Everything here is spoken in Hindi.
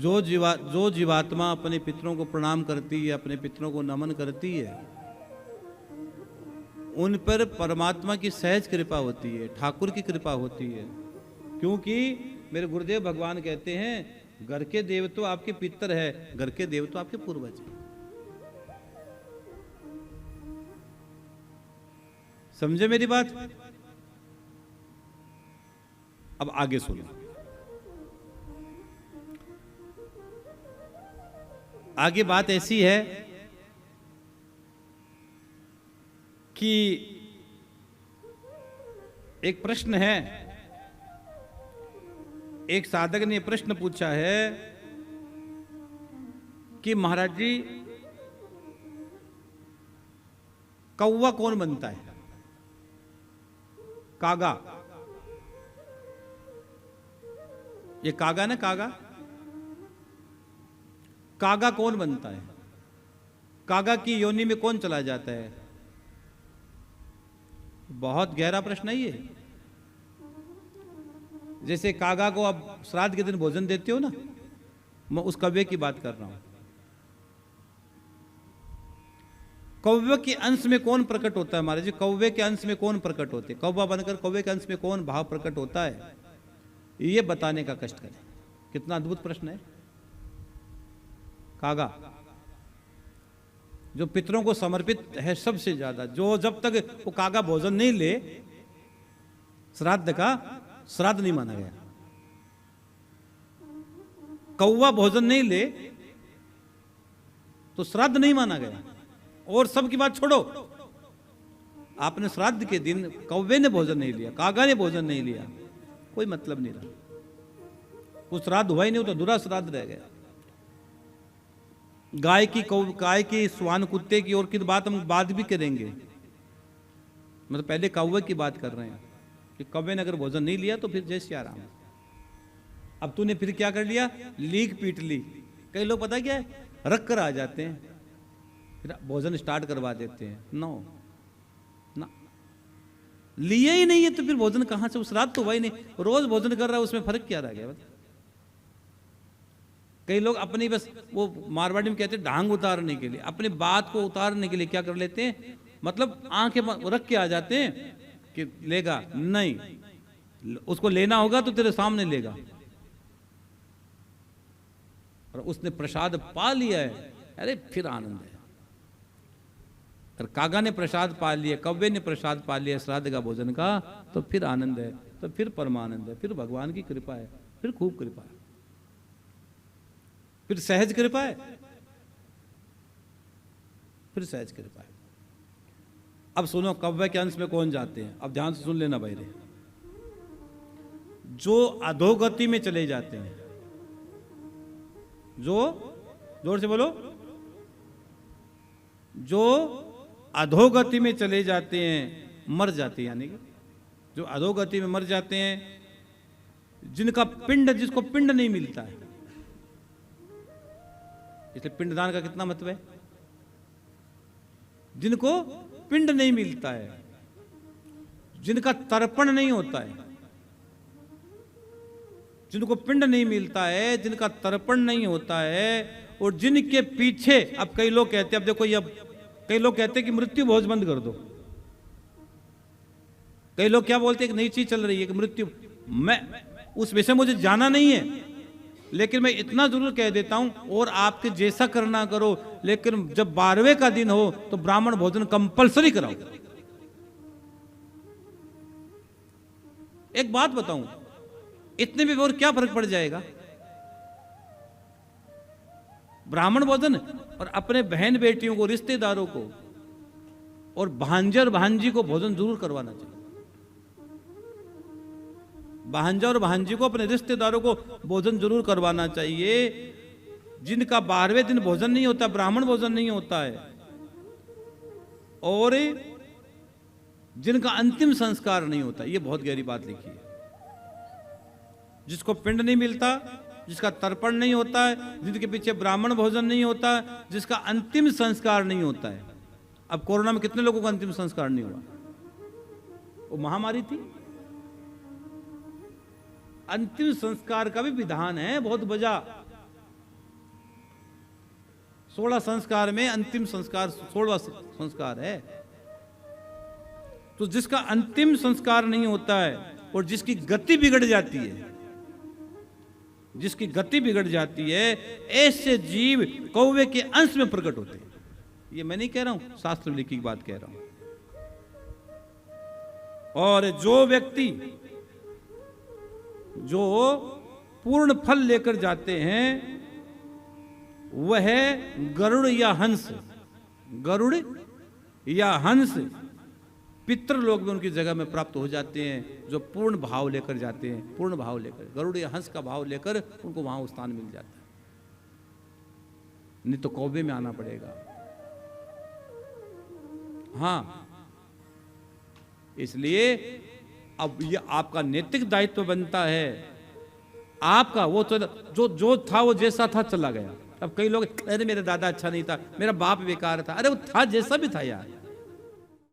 जो जीवात्मा अपने पितरों को प्रणाम करती है, अपने पितरों को नमन करती है, उन पर परमात्मा की सहज कृपा होती है, ठाकुर की कृपा होती है। क्योंकि मेरे गुरुदेव भगवान कहते हैं घर के देव तो आपके पितर है, घर के देव तो आपके पूर्वज हैं। समझे मेरी बात? अब आगे सुनो। आगे बात ऐसी है कि एक प्रश्न है, एक साधक ने प्रश्न पूछा है कि महाराज जी कौवा कौन बनता है? कागा, ये कागा ना, कागा, कागा कौन बनता है? कागा की योनि में कौन चला जाता है? बहुत गहरा प्रश्न है ये। जैसे कागा को आप श्राद्ध के दिन भोजन देते हो ना, मैं उस कौवे की बात कर रहा हूं। कौवे के अंश में कौन प्रकट होता है महाराज जी? कौवे के अंश में कौन प्रकट होते हैं? कौवा बनकर कौवे के अंश में कौन भाव प्रकट होता है, ये बताने का कष्ट करें। कितना अद्भुत प्रश्न है। कागा जो पितरों को समर्पित है सबसे ज्यादा, जो जब तक वो कागा भोजन नहीं ले, श्राद्ध का श्राद्ध नहीं माना गया। कौवा भोजन नहीं ले तो श्राद्ध नहीं माना गया। और सबकी बात छोड़ो, आपने श्राद्ध के दिन कौवे ने भोजन नहीं लिया, कागा ने भोजन नहीं लिया, कोई मतलब नहीं रहा। वो श्राद्ध हुआ ही नहीं, तो दूरा श्राद्ध रह गया। गाय की स्वान कुत्ते की और की बात हम बाद भी करेंगे, मतलब पहले कौवे की बात कर रहे हैं कि कौवे ने अगर भोजन नहीं लिया तो फिर जय श्री राम। अब तूने फिर क्या कर लिया? लीक पीट ली। कई लोग पता क्या है, रख कर आ जाते हैं, फिर भोजन स्टार्ट करवा देते हैं। नो ना, लिए ही नहीं है तो फिर भोजन कहां से? उस रात तो वही नहीं, रोज भोजन कर रहा है, उसमें फर्क क्या रह गया? कई लोग अपनी बस वो मारवाड़ी में कहते हैं ढांग उतारने के लिए, अपनी बात को उतारने के लिए क्या कर लेते हैं, मतलब आंखें रख के आ जाते हैं कि लेगा नहीं, उसको लेना होगा तो तेरे सामने लेगा। और उसने प्रसाद पा लिया है, अरे फिर आनंद है। अगर कागा ने प्रसाद पा लिया, कौवे ने प्रसाद पा लिया श्राद्ध का भोजन का, तो फिर आनंद है, तो फिर परमानंद है, फिर भगवान की कृपा है, फिर खूब कृपा है, फिर सहज कृपा है, फिर सहज कृपा है। अब सुनो, कौवे के अंश में कौन जाते हैं? अब ध्यान से सुन लेना भाई रे। जो अधोगति में चले जाते हैं, जो, जोर से बोलो, जो अधोगति में चले जाते हैं, मर जाते हैं, यानी कि जो अधोगति में मर जाते हैं, जिनका पिंड, जिसको पिंड नहीं मिलता है। इसलिए पिंडदान का कितना महत्व है। जिनको पिंड नहीं मिलता है, जिनका तर्पण नहीं होता है, जिनको पिंड नहीं मिलता है, जिनका तर्पण नहीं होता है, और जिनके पीछे, अब कई लोग कहते हैं, अब देखो ये, अब कई लोग कहते हैं कि मृत्यु भोज बंद कर दो। कई लोग क्या बोलते हैं कि नई चीज चल रही है कि मृत्यु, मैं उस विषय मुझे जाना नहीं है, लेकिन मैं इतना जरूर कह देता हूं, और आपके जैसा करना करो, लेकिन जब 12वें का दिन हो तो ब्राह्मण भोजन कंपलसरी कराओ। एक बात बताऊं, इतने में और क्या फर्क पड़ जाएगा? ब्राह्मण भोजन और अपने बहन बेटियों को, रिश्तेदारों को, और भांजे और भांजी को भोजन जरूर करवाना चाहिए। भांजा और भांजी को, अपने रिश्तेदारों को भोजन जरूर करवाना चाहिए। जिनका 12वें दिन भोजन नहीं होता, ब्राह्मण भोजन नहीं होता है, और जिनका अंतिम संस्कार नहीं होता, ये बहुत गहरी बात लिखी है। जिसको पिंड नहीं मिलता, जिसका तर्पण नहीं होता है, जिनके पीछे ब्राह्मण भोजन नहीं होता, जिसका अंतिम संस्कार नहीं होता है। अब कोरोना में कितने लोगों का अंतिम संस्कार नहीं हुआ? वो महामारी थी। अंतिम संस्कार का भी विधान है बहुत बजा। 16 संस्कार में अंतिम संस्कार 16वां संस्कार है। तो जिसका अंतिम संस्कार नहीं होता है और जिसकी गति बिगड़ जाती है, जिसकी गति बिगड़ जाती है, ऐसे जीव कौवे के अंश में प्रकट होते हैं। ये मैं नहीं कह रहा हूं, शास्त्र में लिखी बात कह रहा हूं। और जो व्यक्ति जो पूर्ण फल लेकर जाते हैं वह गरुड़ या हंस, गरुड़ या हंस पितृलोक में उनकी जगह में प्राप्त हो जाते हैं, जो पूर्ण भाव लेकर जाते हैं। पूर्ण भाव लेकर, गरुड़ या हंस का भाव लेकर उनको वहां स्थान मिल जाता है, नहीं तो कौवे में आना पड़ेगा। हाँ, इसलिए अब ये आपका नैतिक दायित्व बनता है। आपका वो तो जो था वो जैसा था चला गया। अब कई लोग, अरे मेरा दादा अच्छा नहीं था, मेरा बाप बेकार था। अरे वो था, जैसा भी था यार,